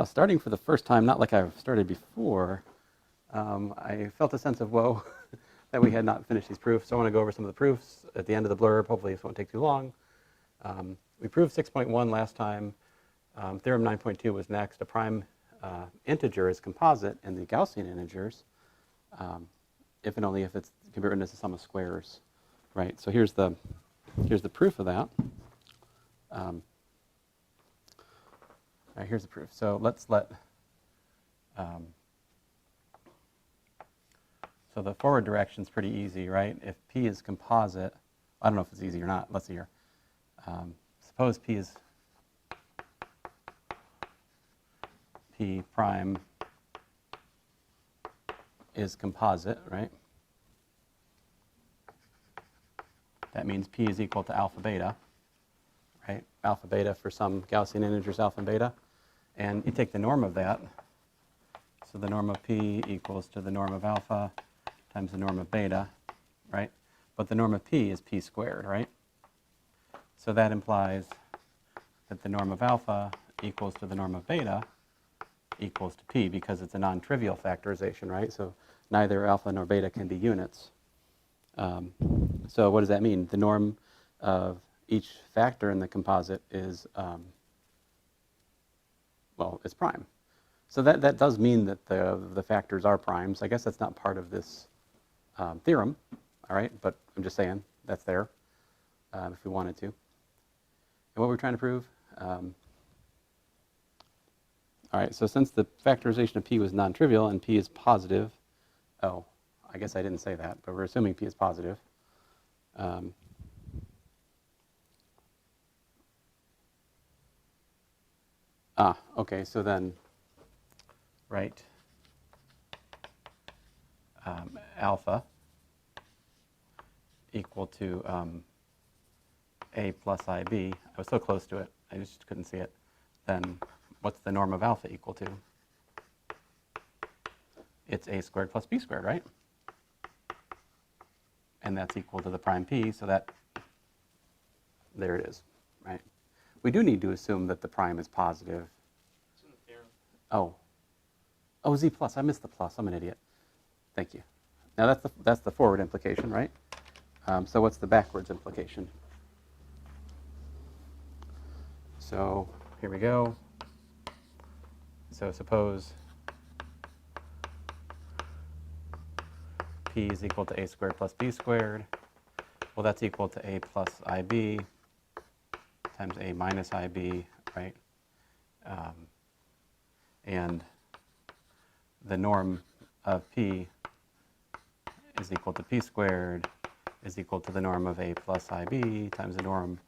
Starting for the first time, not like I've started before, I felt a sense of woe that we had not finished these proofs. So I want to go over some of the proofs at the end of the blurb. Hopefully this won't take too long. We proved 6.1 last time. Theorem 9.2 was next. A prime integer is composite in the Gaussian integers, if and only if it can be written as a sum of squares, right? So here's the proof of that. All right, here's the proof. So let's let, so the forward direction is pretty easy, right? If P is composite, I don't know if it's easy or not. Let's see here. Suppose P prime is composite, right? That means P is equal to alpha beta, right? Alpha beta for some Gaussian integers, alpha and beta. And you take the norm of that. So the norm of P equals to the norm of alpha times the norm of beta, right? But the norm of P is P squared, right? So that implies that the norm of alpha equals to the norm of beta equals to P, because it's a non-trivial factorization, right? So neither alpha nor beta can be units. So what does that mean? The norm of each factor in the composite is, well, it's prime. So that does mean that the factors are primes. I guess that's not part of this theorem, all right? But I'm just saying that's there if we wanted to. And what we're trying to prove? All right, so since the factorization of P was non-trivial and P is positive, oh, I guess I didn't say that, but we're assuming P is positive. Okay, so then, right, alpha equal to A plus IB. I was so close to it, I just couldn't see it. Then what's the norm of alpha equal to? It's A squared plus B squared, right? And that's equal to the prime P, so that, there it is, right? We do need to assume that the prime is positive. It's in the theorem. Oh, Z plus, I missed the plus, I'm an idiot. Thank you. Now that's the forward implication, right? So what's the backwards implication? So here we go. So suppose P is equal to A squared plus B squared. Well, that's equal to A plus IB times A minus IB, right? And the norm of P is equal to P squared is equal to the norm of A plus IB times the norm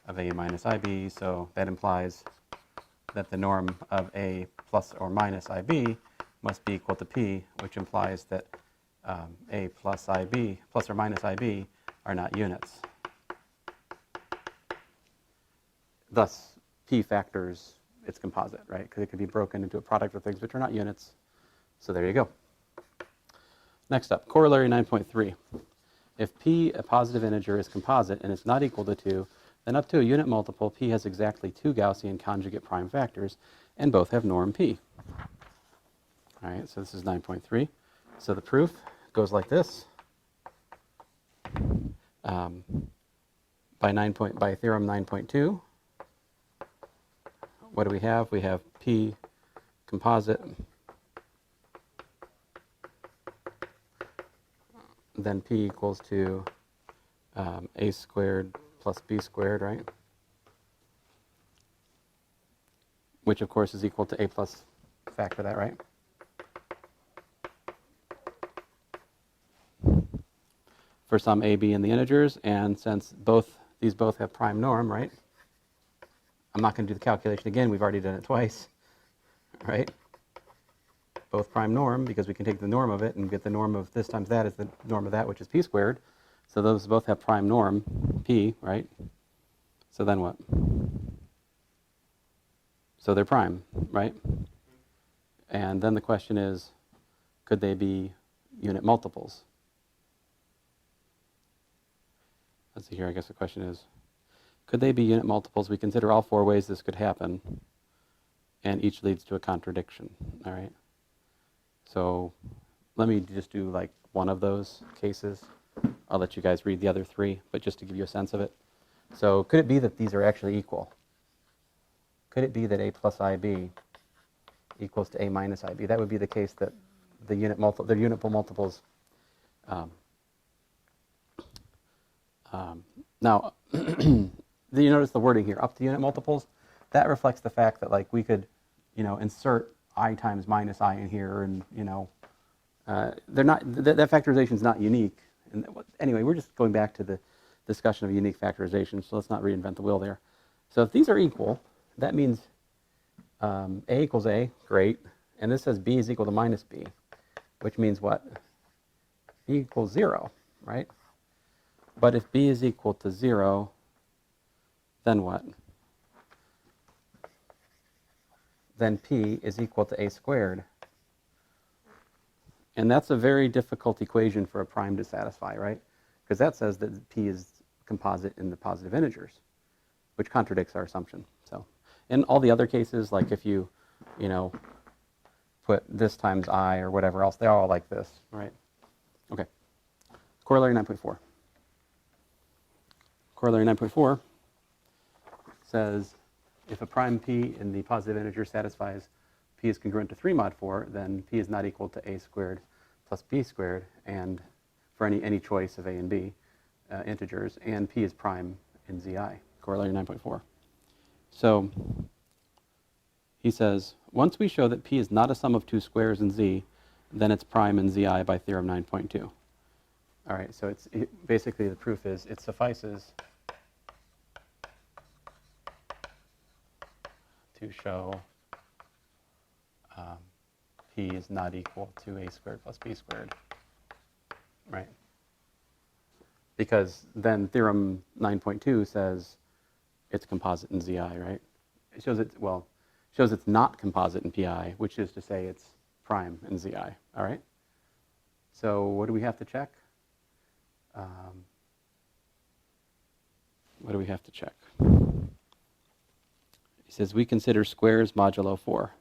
of A minus IB. So that implies that the norm of A plus or minus IB must be equal to P, which implies that A plus IB, plus or minus IB, are not units. Thus, P factors its composite, right? Because it could be broken into a product of things which are not units. So there you go. Next up, corollary 9.3. If P, a positive integer, is composite and it's not equal to 2, then up to a unit multiple, P has exactly 2 Gaussian conjugate prime factors, and both have norm P. All right, so this is 9.3. So the proof goes like this. By theorem 9.2, what do we have? We have P composite, then P equals to A squared plus B squared, right? Which, of course, is equal to A plus factor that, right? For some A, B in the integers, and since these both have prime norm, right? I'm not going to do the calculation again. We've already done it twice, right? Both prime norm, because we can take the norm of it and get the norm of this times that is the norm of that, which is P squared. So those both have prime norm, P, right? So then what? So they're prime, right? And then the question is, could they be unit multiples? Let's see here, I guess the question is, could they be unit multiples? We consider all 4 ways this could happen. and each leads to a contradiction, all right? So let me just do like one of those cases. I'll let you guys read the other three, but just to give you a sense of it. So could it be that these are actually equal? Could it be that a plus ib equals to a minus ib? That would be the case that the unit multiples. Now, do you notice the wording here, up to unit multiples? That reflects the fact that like we could, insert I times minus I in here, and they're not. That factorization is not unique. And anyway, we're just going back to the discussion of unique factorization, so let's not reinvent the wheel there. So if these are equal, that means a equals a, great, and this says b is equal to minus b, which means what? B equals 0, right? But if b is equal to 0, then what? Then p is equal to a squared. And that's a very difficult equation for a prime to satisfy, right? Because that says that p is composite in the positive integers, which contradicts our assumption. So in all the other cases, like if you, put this times I or whatever else, they're all like this, right? Okay. Corollary 9.4. Corollary 9.4 says if a prime p in the positive integer satisfies p is congruent to 3 mod 4, then p is not equal to a squared plus b squared, and for any choice of a and b integers, and p is prime in zi. Corollary 9.4. So he says, once we show that p is not a sum of two squares in z, then it's prime in zi by theorem 9.2. All right, so basically the proof is it suffices to show p is not equal to a squared plus b squared, right? Because then theorem 9.2 says it's composite in zi, right? It shows it's not composite in pi, which is to say it's prime in zi, all right? So what do we have to check? What do we have to check? He says we consider squares modulo 4.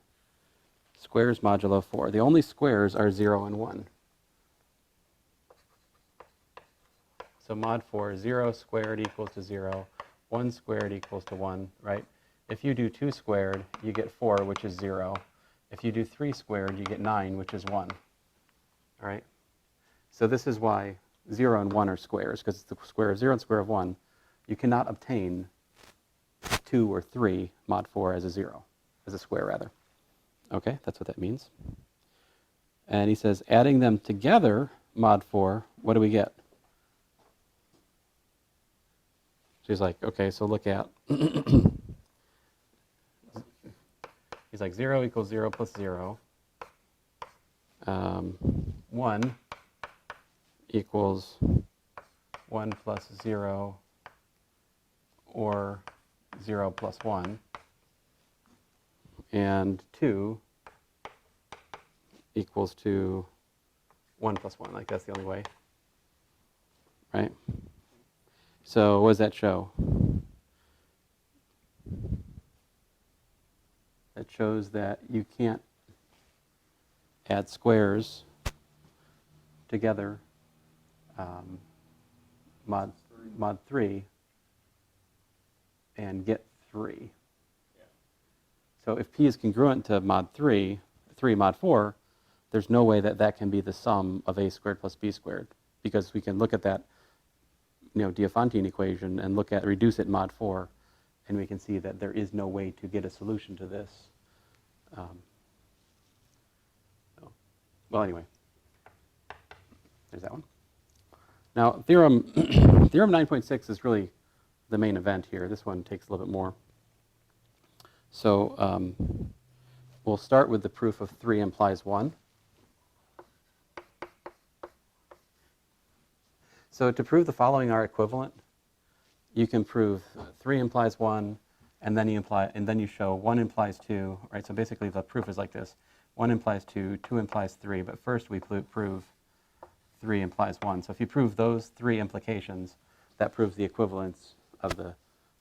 Squares modulo 4. The only squares are 0 and 1. So mod 4, 0 squared equals to 0, 1 squared equals to 1, right? If you do 2 squared, you get 4, which is 0. If you do 3 squared, you get 9, which is 1. All right? So this is why 0 and 1 are squares, because it's the square of 0 and square of 1. You cannot obtain 2 or 3 mod 4 as a 0, as a square rather. Okay, that's what that means. And he says, adding them together, mod 4, what do we get? She's like, okay, so look at, he's like 0 equals 0 plus 0. 1 equals 1 plus 0 or 0 plus 1. And 2 equals to 1 plus 1. Like, that's the only way, right? So what does that show? That shows that you can't add squares together, mod 3, and get 3. So if p is congruent to mod 3 mod 4, there's no way that that can be the sum of a squared plus b squared, because we can look at that Diophantine equation and reduce it mod 4, and we can see that there is no way to get a solution to this. Well, anyway, there's that one. Now, theorem 9.6 is really the main event here. This one takes a little bit more. So we'll start with the proof of 3 implies 1. So to prove the following are equivalent, you can prove 3 implies 1, and then you show 1 implies 2, right? So basically the proof is like this: 1 implies 2, 2 implies 3, but first we prove 3 implies 1. So if you prove those 3 implications, that proves the equivalence of the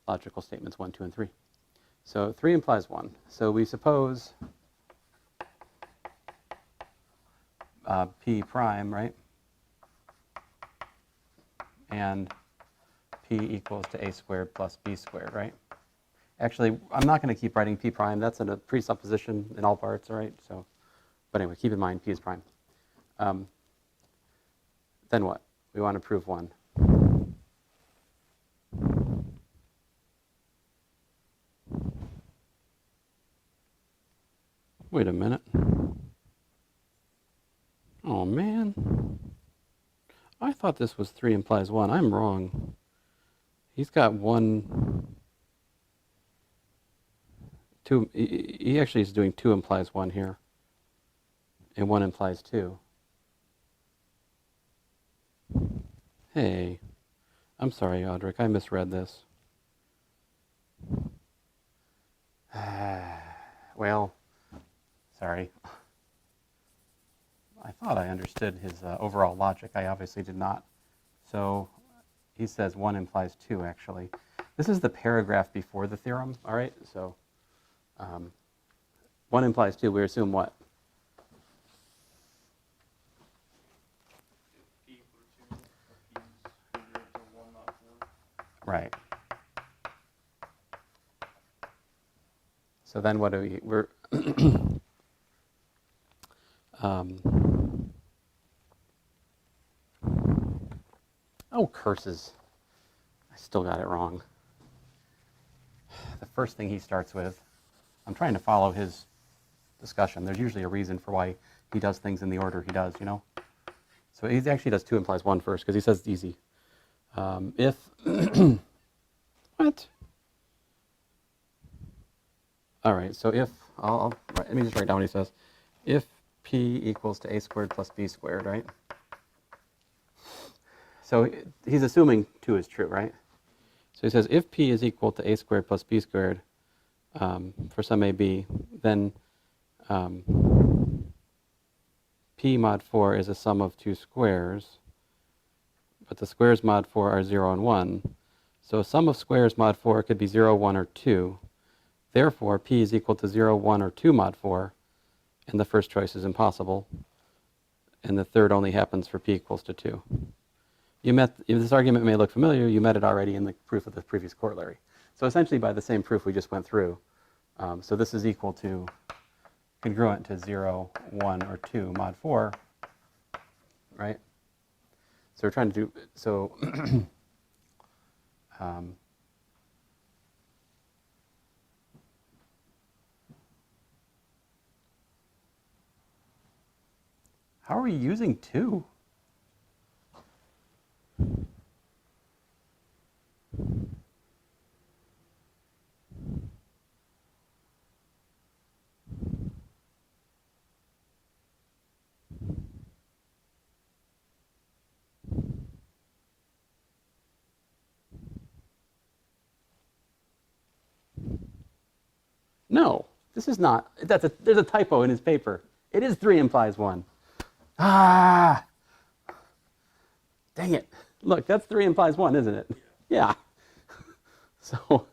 logical statements 1, 2, and 3. So 3 implies 1. So we suppose p prime, right? And p equals to a squared plus b squared, right? Actually, I'm not going to keep writing p prime. That's a presupposition in all parts, all right? So, but anyway, keep in mind p is prime. Then what? We want to prove 1. Wait a minute. Oh, man. I thought this was 3 implies 1. I'm wrong. He's got 1, 2. He actually is doing 2 implies 1 here. And 1 implies 2. Hey. I'm sorry, Audric. I misread this. Well, sorry. I thought I understood his overall logic. I obviously did not. So he says 1 implies 2, actually. This is the paragraph before the theorem, all right? So 1 implies 2. We assume what? P equal to 2, or P is equal to 1, not 4. Right. So then what do we're oh, curses. I still got it wrong. The first thing he starts with, I'm trying to follow his discussion. There's usually a reason for why he does things in the order he does, you know? So he actually does 2 implies 1 first, because he says it's easy. If, what? All right, so if, let me just write down what he says. If p equals to a squared plus b squared, right? So he's assuming 2 is true, right? So he says if p is equal to a squared plus b squared for some a b, then p mod 4 is a sum of 2 squares, but the squares mod 4 are 0 and 1. So a sum of squares mod 4 could be 0, 1, or 2. Therefore, p is equal to 0, 1, or 2 mod 4, and the first choice is impossible, and the third only happens for p equals to 2. This argument may look familiar. You met it already in the proof of the previous corollary. So essentially, by the same proof we just went through, so this is equal to congruent to 0, 1, or 2 mod 4, right? So we're trying to do, so how are we using 2? No, this is not. There's a typo in his paper. It is 3 implies 1. Ah! Dang it. Look, that's 3 implies 1, isn't it? Yeah. So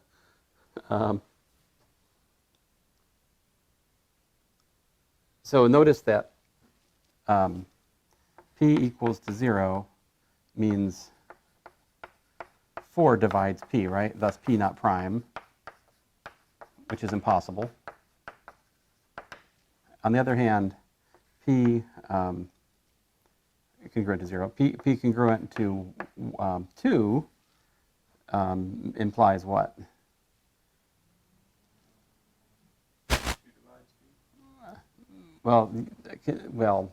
notice that p equals to 0 means 4 divides p, right? Thus p not prime, which is impossible. On the other hand, p congruent to 0, p congruent to 2 implies what? 2 divides P. Well,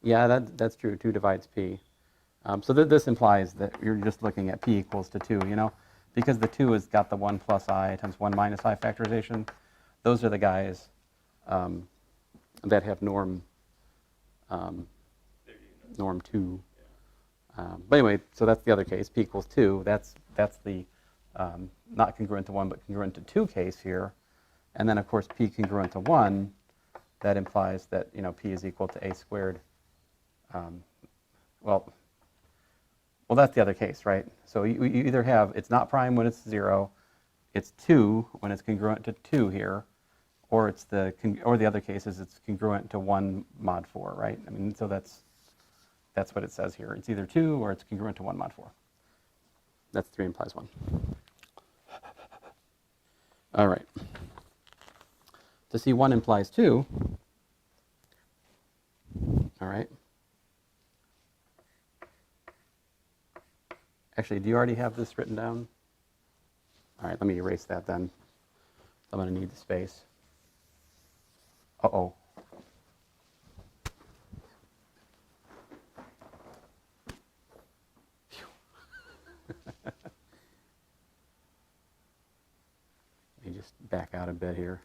yeah, that's true. 2 divides p. So this implies that you're just looking at p equals to 2, you know? Because the 2 has got the 1 plus I times 1 minus I factorization. Those are the guys that have norm 2. But anyway, so that's the other case. P equals 2. That's the not congruent to 1, but congruent to 2 case here. And then, of course, p congruent to 1, that implies that, you know, p is equal to a squared. Well, that's the other case, right? So you either have, it's not prime when it's 0, it's 2 when it's congruent to 2 here, or it's or the other case is it's congruent to 1 mod 4, right? I mean, so that's what it says here. It's either 2 or it's congruent to 1 mod 4. That's 3 implies 1. All right. To see 1 implies 2, all right. Actually, do you already have this written down? All right, let me erase that then. I'm going to need the space. Uh-oh. Let me just back out a bit here.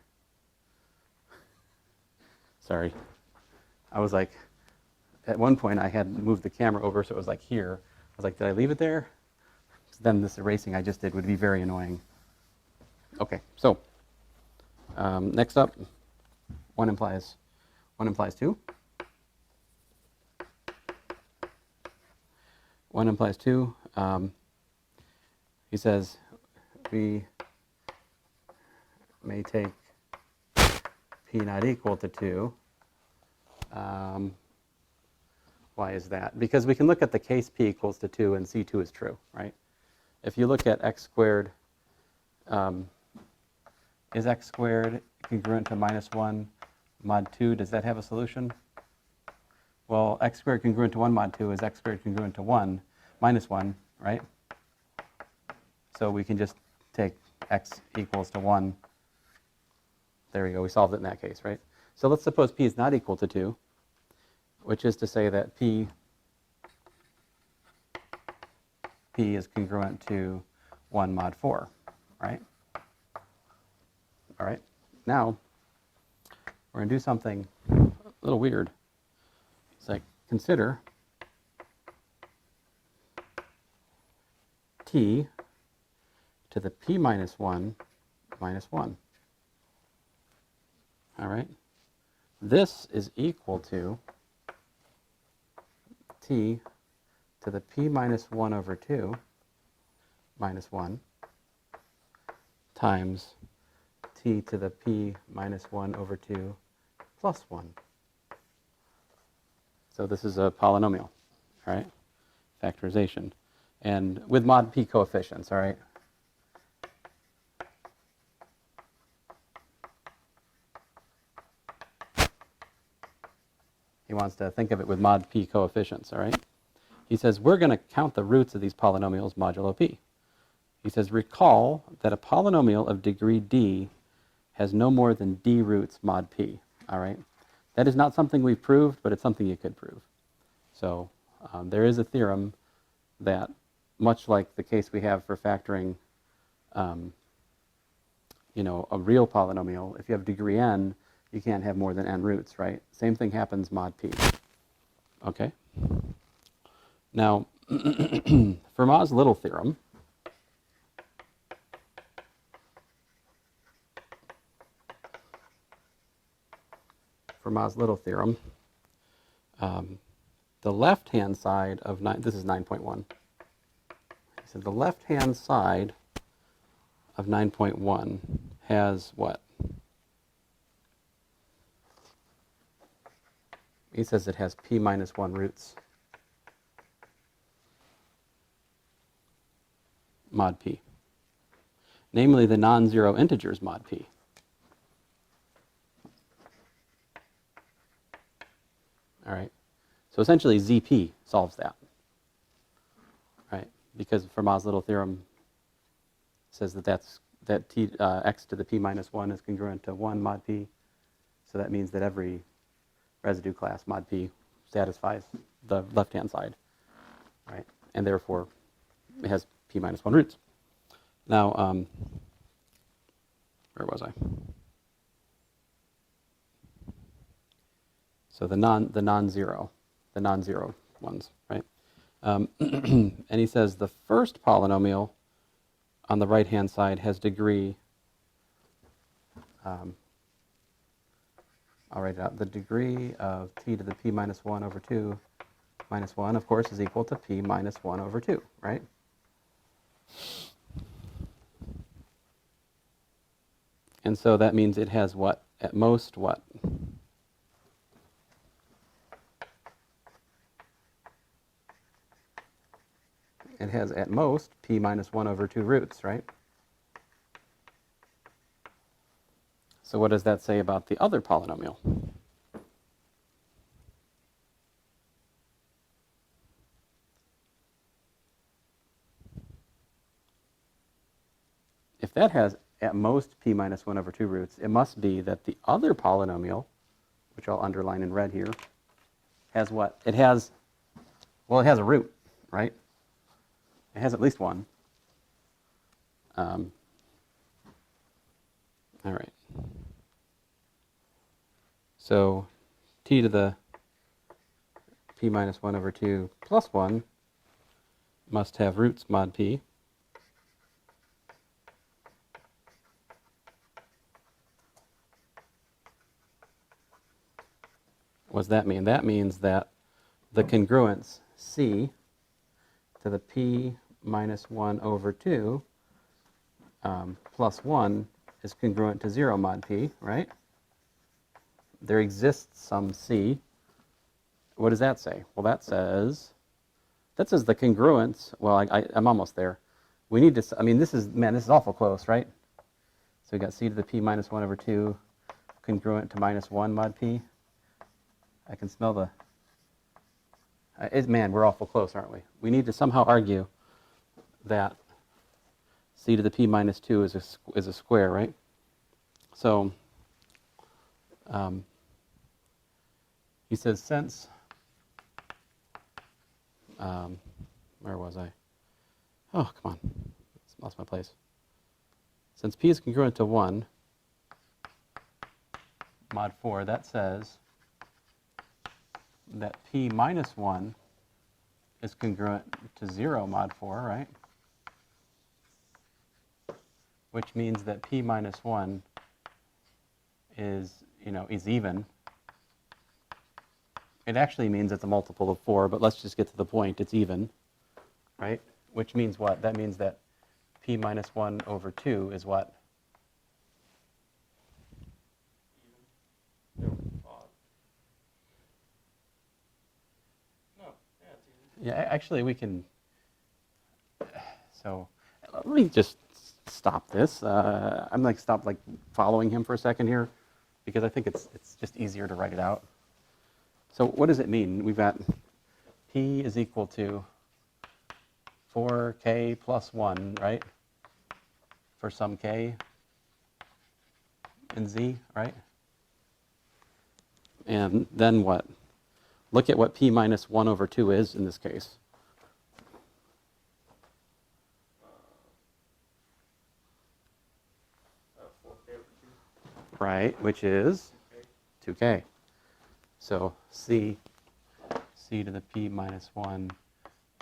Sorry. I was like, at one point I had moved the camera over so it was like here. I was like, did I leave it there? Then this erasing I just did would be very annoying. Okay, so next up, 1 implies 2. 1 implies 2. He says we may take p not equal to 2. Why is that? Because we can look at the case p equals to 2 and see 2 is true, right? If you look at x squared, is x squared congruent to minus 1 mod 2? Does that have a solution? Well, x squared congruent to 1 mod 2 is x squared congruent to 1 minus 1, right? So we can just take x equals to 1. There we go. We solved it in that case, right? So let's suppose p is not equal to 2, which is to say that p is congruent to 1 mod 4, right? All right. Now, we're going to do something a little weird. It's like, consider t to the p minus 1 minus 1. All right? This is equal to t to the p minus 1 over 2 minus 1 times t to the p minus 1 over 2 plus 1. So this is a polynomial, all right? Factorization. And with mod p coefficients, all right? He wants to think of it with mod p coefficients, all right? He says, we're going to count the roots of these polynomials modulo p. He says, recall that a polynomial of degree d has no more than d roots mod p, all right? That is not something we've proved, but it's something you could prove. So there is a theorem that, much like the case we have for factoring, you know, a real polynomial, if you have degree n, you can't have more than n roots, right? Same thing happens mod p. Okay? Now, Fermat's little theorem the left-hand side of this is 9.1. He said the left-hand side of 9.1 has what? He says it has p minus 1 roots mod p, namely the non-zero integers mod p. All right. So essentially, ZP solves that, right? Because Fermat's little theorem says that x to the p minus 1 is congruent to 1 mod p. So that means that every residue class mod p satisfies the left-hand side, right? And therefore, it has p minus 1 roots. Now, where was I? So the non-zero ones, right? And he says the first polynomial on the right-hand side has degree, I'll write it out, the degree of t to the p minus 1 over 2 minus 1, of course, is equal to p minus 1 over 2, right? And so that means it has what? At most what? It has at most p minus 1 over 2 roots, right? So what does that say about the other polynomial? If that has at most p minus 1 over 2 roots, it must be that the other polynomial, which I'll underline in red here, has what? It has, well, it has a root, right? It has at least one. All right. So t to the p minus 1 over 2 plus 1 must have roots mod p. What does that mean? That means that the congruence c to the p minus 1 over 2 plus 1 is congruent to 0 mod p, right? There exists some c. What does that say? Well, that says the congruence. Well, I'm almost there. We need to, I mean, this is awful close, right? So we got c to the p minus 1 over 2 congruent to minus 1 mod p. I can smell the, man, we're awful close, aren't we? We need to somehow argue that c to the p minus 2 is a square, right? So he says since, where was I? Oh, come on, lost my place. Since p is congruent to 1 mod 4, that says that p minus 1 is congruent to 0 mod 4, right? Which means that p minus 1 is, is even. It actually means it's a multiple of 4, but let's just get to the point. It's even, right? Which means what? That means that p minus 1 over 2 is what? Yeah, actually we can, so let me just stop this. I'm like stop like following him for a second here because I think it's just easier to write it out. So what does it mean? We've got p is equal to 4k plus 1, right? For some k in z, right? And then what? Look at what p minus 1 over 2 is in this case. Right, which is 2k. So c to the p minus 1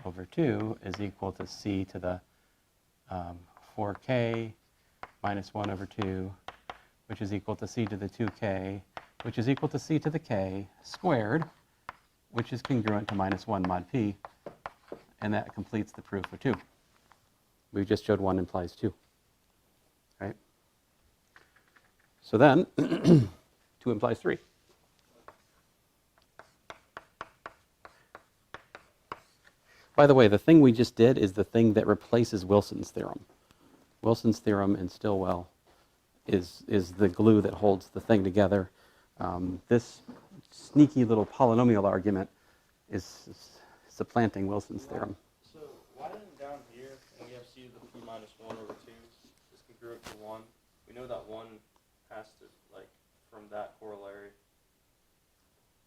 over 2 is equal to c to the 4k minus 1 over 2, which is equal to c to the 2k, which is equal to c to the k squared, which is congruent to minus 1 mod p, and that completes the proof of 2. We just showed 1 implies 2, right? So then, 2 implies 3. By the way, the thing we just did is the thing that replaces Wilson's theorem. Wilson's theorem in Stilwell is the glue that holds the thing together. This sneaky little polynomial argument is supplanting Wilson's theorem. So why then down here, when we have c to the p minus 1 over 2 is congruent to 1, we know that 1 has to, like, from that corollary,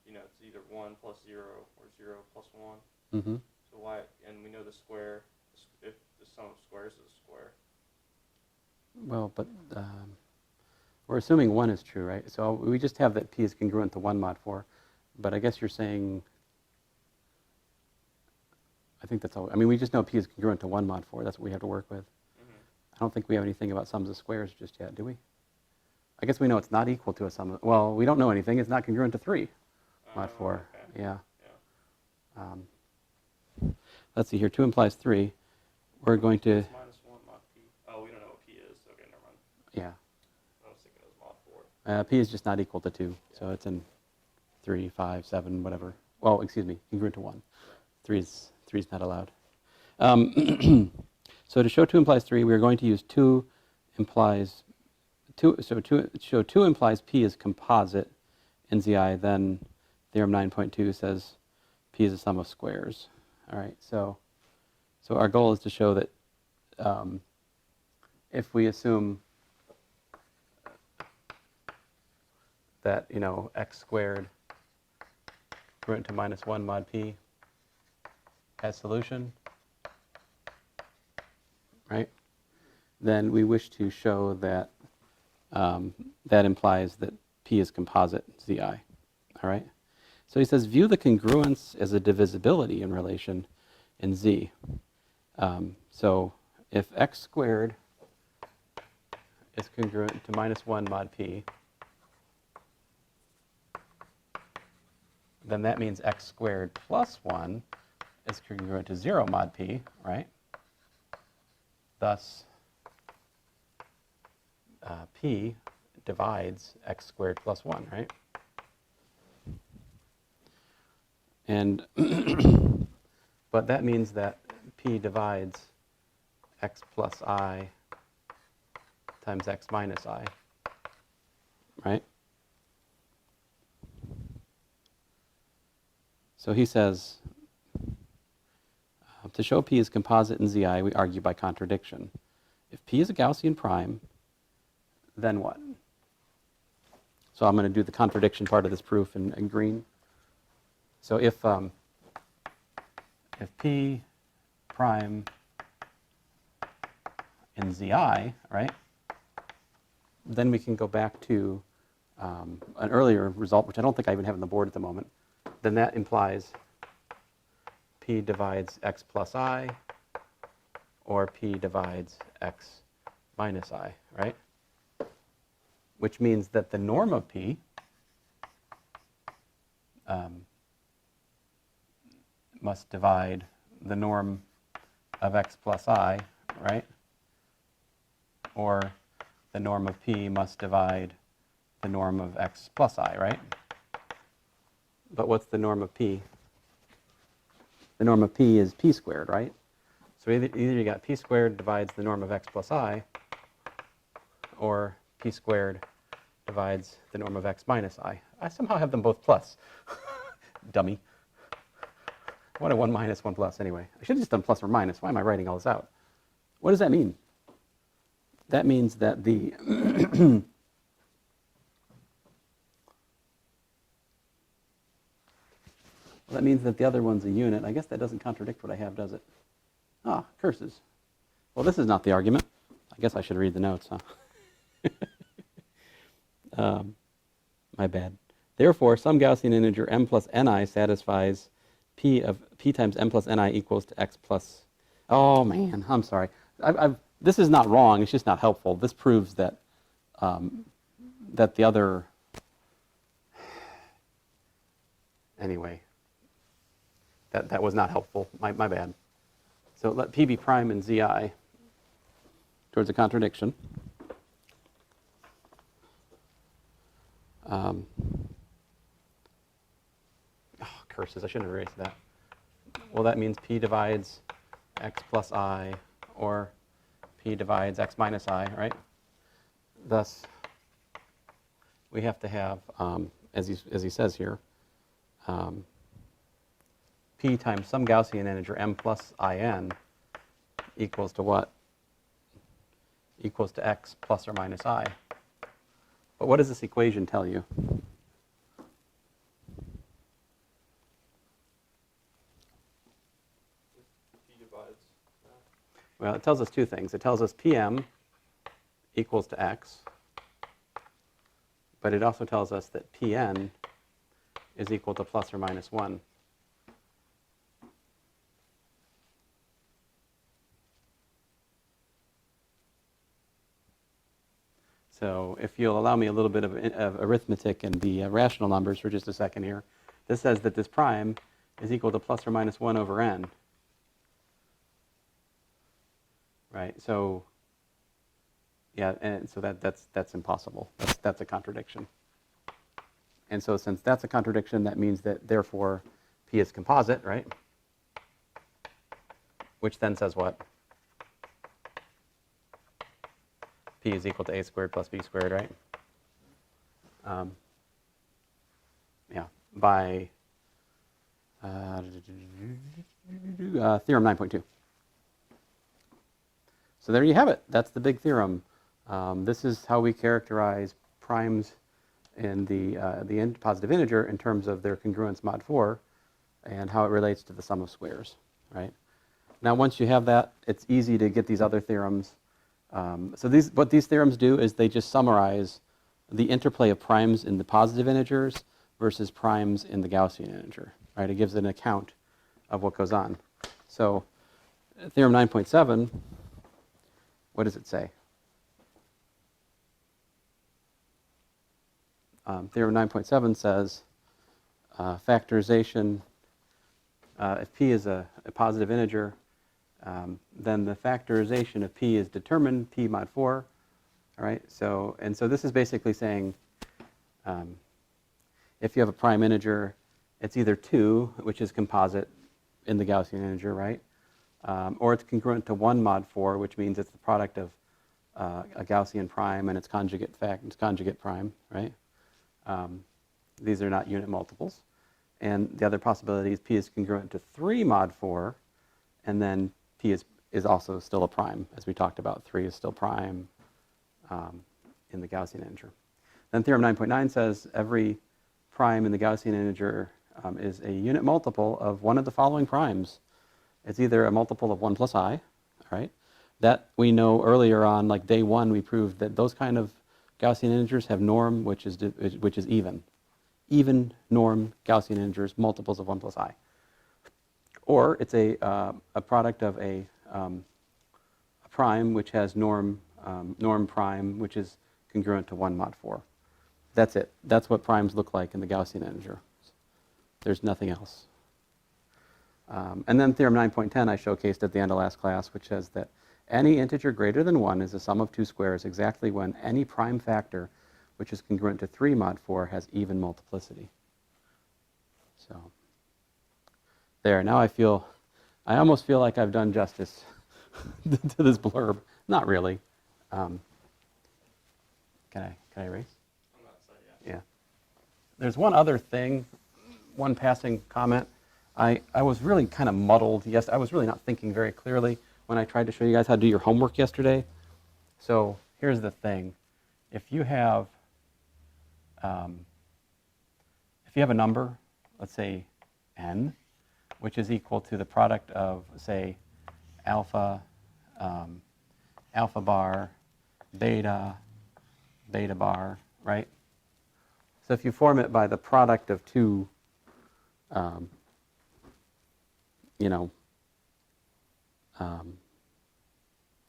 it's either 1 plus 0 or 0 plus 1. Mm-hmm. So why, and we know the square, if the sum of squares is a square. Well, but we're assuming 1 is true, right? So we just have that p is congruent to 1 mod 4. But I guess you're saying, I think that's all. I mean, we just know p is congruent to 1 mod 4. That's what we have to work with. Mm-hmm. I don't think we have anything about sums of squares just yet, do we? I guess we know it's not equal to a sum of, well, we don't know anything. It's not congruent to 3 mod 4. Okay. Yeah. Let's see here. 2 implies 3. We're going to... It's minus 1 mod p. Oh, we don't know what p is. Okay, never mind. Yeah. I was thinking P is just not equal to 2, so it's in 3, 5, 7, whatever. Well, excuse me, congruent to 1. 3 is not allowed. So to show 2 implies 3, we are going to use 2 implies 2. So to show 2 implies P is composite in ZI. Then theorem 9.2 says P is a sum of squares. All right. So our goal is to show that if we assume that x squared congruent to minus 1 mod P has solution, right? Then we wish to show that that implies that P is composite ZI. All right. So he says, view the congruence as a divisibility in relation in Z. So if x squared is congruent to minus 1 mod P, then that means x squared plus 1 is congruent to 0 mod P, right? Thus, P divides x squared plus 1, right? And but that means that P divides x plus I times x minus I, right? So he says, to show P is composite in ZI, we argue by contradiction. If P is a Gaussian prime, then what? So I'm going to do the contradiction part of this proof in green. So if P prime in ZI, right, then we can go back to an earlier result, which I don't think I even have on the board at the moment. Then that implies P divides x plus I, or P divides x minus I, right? Which means that the norm of P must divide the norm of x plus I, right? Or the norm of P must divide the norm of x plus I, right? But what's the norm of P? The norm of P is P squared, right? So either you got P squared divides the norm of x plus I, or P squared divides the norm of x minus I. I somehow have them both plus. Dummy. I wanted 1 minus, 1 plus anyway. I should have just done plus or minus. Why am I writing all this out? What does that mean? That means that the that means that the other one's a unit. I guess that doesn't contradict what I have, does it? Ah, curses. Well, this is not the argument. I guess I should read the notes, huh? My bad. Therefore, some Gaussian integer m plus ni satisfies P times m plus ni equals to x plus... Oh, man, I'm sorry. This is not wrong. It's just not helpful. This proves that that the other... Anyway, that was not helpful. My bad. So let P be prime in ZI towards a contradiction. Oh, curses, I shouldn't have erased that. Well, that means P divides x plus I, or P divides x minus I, right? Thus, we have to have, as he says here, P times some Gaussian integer m plus in equals to what? Equals to x plus or minus I. But what does this equation tell you? P divides. Well, it tells us two things. It tells us Pm equals to x, but it also tells us that Pn is equal to plus or minus 1. So if you'll allow me a little bit of arithmetic and the rational numbers for just a second here, this says that this prime is equal to plus or minus 1 over n. Right, so Yeah, and so that's impossible. That's a contradiction. And so since that's a contradiction, that means that therefore P is composite, right? Which then says what? P is equal to a squared plus b squared, right? Yeah, by theorem 9.2. So there you have it. That's the big theorem. This is how we characterize primes in the positive integer in terms of their congruence mod 4 and how it relates to the sum of squares, right? Now, once you have that, it's easy to get these other theorems. So what these theorems do is they just summarize the interplay of primes in the positive integers versus primes in the Gaussian integer, right? It gives an account of what goes on. So theorem 9.7, what does it say? Theorem 9.7 says factorization, if P is a positive integer, then the factorization of P is determined P mod 4, all right? So this is basically saying if you have a prime integer, it's either 2, which is composite in the Gaussian integer, right? Or it's congruent to 1 mod 4, which means it's the product of a Gaussian prime and its conjugate prime, right? These are not unit multiples. And the other possibility is P is congruent to 3 mod 4, and then P is also still a prime. As we talked about, 3 is still prime in the Gaussian integer. Then theorem 9.9 says every prime in the Gaussian integer is a unit multiple of one of the following primes. It's either a multiple of 1 plus I, right? That we know earlier on, like day 1, we proved that those kind of Gaussian integers have norm, which is even. Even norm Gaussian integers, multiples of 1 plus I. Or it's a product of a prime which has norm prime, which is congruent to 1 mod 4. That's it. That's what primes look like in the Gaussian integer. There's nothing else. And then theorem 9.10 I showcased at the end of last class, which says that any integer greater than 1 is a sum of 2 squares exactly when any prime factor which is congruent to 3 mod 4 has even multiplicity. So there, now I almost feel like I've done justice to this blurb. Not really. Can I erase? On that side, yeah. Yeah. There's one other thing, one passing comment. I was really kind of muddled. Yes, I was really not thinking very clearly when I tried to show you guys how to do your homework yesterday. So here's the thing. If you have a number, let's say n, which is equal to the product of, say, alpha, alpha bar, beta, beta bar, right? So if you form it by the product of two,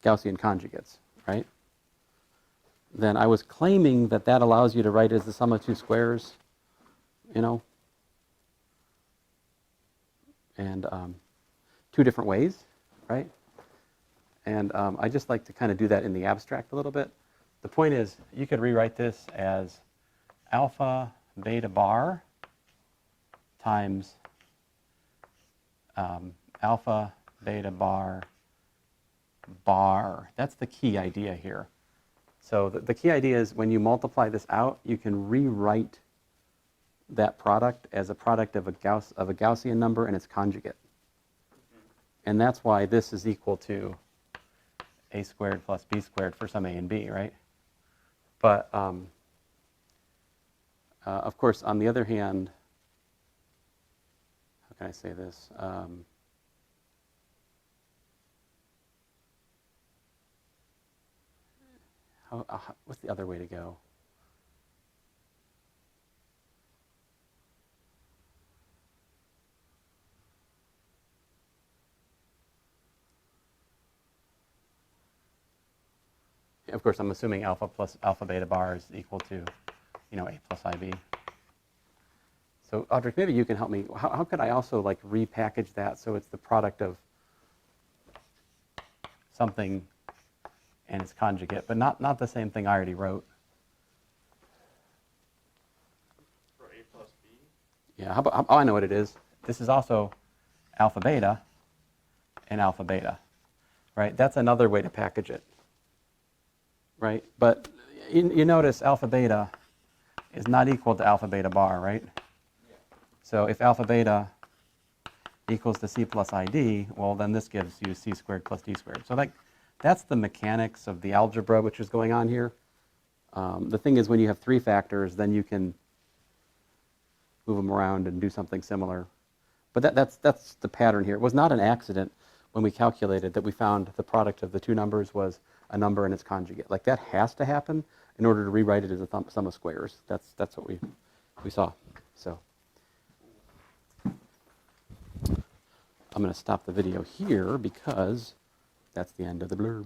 Gaussian conjugates, right? Then I was claiming that that allows you to write as the sum of 2 squares, and two different ways, right? And I just like to kind of do that in the abstract a little bit. The point is, you could rewrite this as alpha beta bar times alpha beta bar bar. That's the key idea here. So the key idea is when you multiply this out, you can rewrite that product as a product of a Gaussian number and its conjugate. And that's why this is equal to a squared plus b squared for some a and b, right? But of course, on the other hand, how can I say this? What's the other way to go? Of course, I'm assuming alpha plus alpha beta bar is equal to, a plus ib. So, Audrey, maybe you can help me. How could I also repackage that so it's the product of something and its conjugate, but not the same thing I already wrote. For A plus B? Yeah, I know what it is. This is also alpha beta and alpha beta, right? That's another way to package it, right? But you notice alpha beta is not equal to alpha beta bar, right? Yeah. So if alpha beta equals to c plus id, well, then this gives you c squared plus d squared. So that's the mechanics of the algebra which is going on here. The thing is, when you have three factors, then you can move them around and do something similar. But that's the pattern here. It was not an accident when we calculated that we found the product of the two numbers was a number and its conjugate. Like, that has to happen in order to rewrite it as a sum of squares. That's what we saw. So I'm going to stop the video here because that's the end of the blurb.